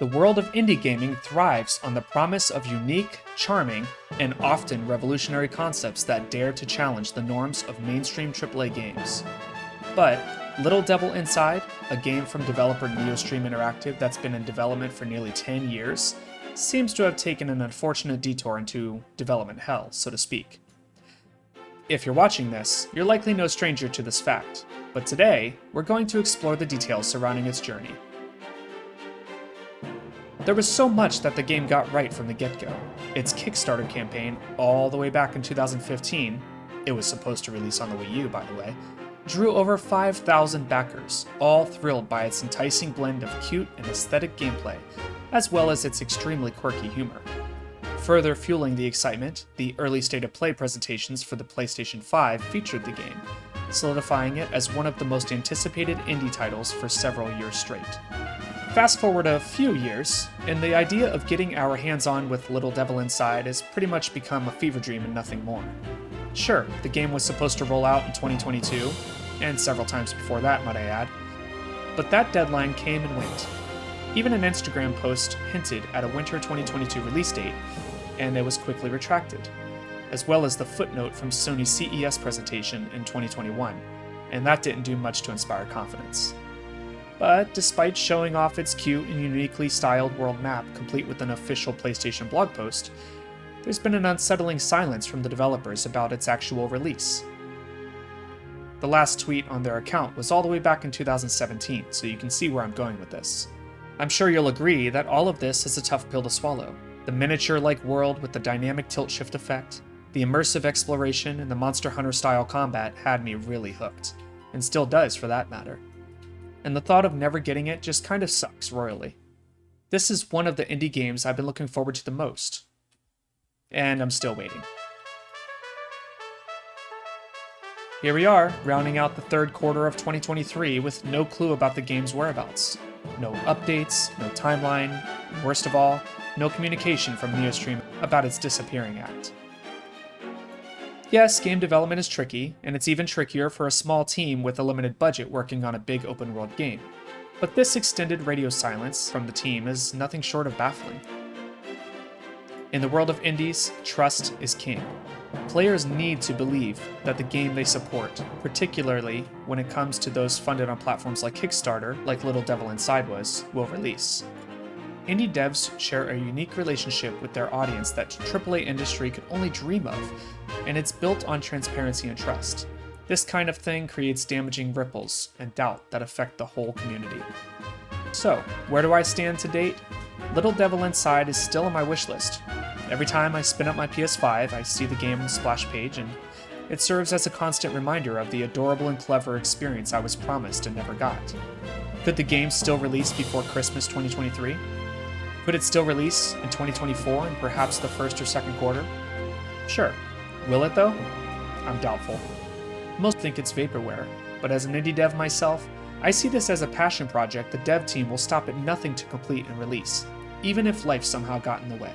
The world of indie gaming thrives on the promise of unique, charming, and often revolutionary concepts that dare to challenge the norms of mainstream AAA games. But Little Devil Inside, a game from developer Neostream Interactive that's been in development for nearly 10 years, seems to have taken an unfortunate detour into development hell, so to speak. If you're watching this, you're likely no stranger to this fact, but today, we're going to explore the details surrounding its journey. There was so much that the game got right from the get-go. Its Kickstarter campaign, all the way back in 2015, it was supposed to release on the Wii U, by the way, drew over 5,000 backers, all thrilled by its enticing blend of cute and aesthetic gameplay, as well as its extremely quirky humor. Further fueling the excitement, the early state of play presentations for the PlayStation 5 featured the game, solidifying it as one of the most anticipated indie titles for several years straight. Fast forward a few years, and the idea of getting our hands on with Little Devil Inside has pretty much become a fever dream and nothing more. Sure, the game was supposed to roll out in 2022, and several times before that, might I add, but that deadline came and went. Even an Instagram post hinted at a winter 2022 release date, and it was quickly retracted, as well as the footnote from Sony's CES presentation in 2021, and that didn't do much to inspire confidence. But despite showing off its cute and uniquely styled world map complete with an official PlayStation blog post, there's been an unsettling silence from the developers about its actual release. The last tweet on their account was all the way back in 2017, so you can see where I'm going with this. I'm sure you'll agree that all of this is a tough pill to swallow. The miniature-like world with the dynamic tilt-shift effect, the immersive exploration, and the Monster Hunter-style combat had me really hooked, and still does for that matter. And the thought of never getting it just kind of sucks royally. This is one of the indie games I've been looking forward to the most. And I'm still waiting. Here we are, rounding out the third quarter of 2023 with no clue about the game's whereabouts. No updates, no timeline, and worst of all, no communication from Neostream about its disappearing act. Yes, game development is tricky, and it's even trickier for a small team with a limited budget working on a big open-world game. But this extended radio silence from the team is nothing short of baffling. In the world of indies, trust is king. Players need to believe that the game they support, particularly when it comes to those funded on platforms like Kickstarter, like Little Devil Inside was, will release. Indie devs share a unique relationship with their audience that AAA industry could only dream of, and it's built on transparency and trust. This kind of thing creates damaging ripples and doubt that affect the whole community. So, where do I stand to date? Little Devil Inside is still on my wishlist. Every time I spin up my PS5, I see the game on the splash page, and it serves as a constant reminder of the adorable and clever experience I was promised and never got. Could the game still release before Christmas 2023? Could it still release in 2024 and perhaps the first or second quarter? Sure. Will it though? I'm doubtful. Most think it's vaporware, but as an indie dev myself, I see this as a passion project the dev team will stop at nothing to complete and release, even if life somehow got in the way.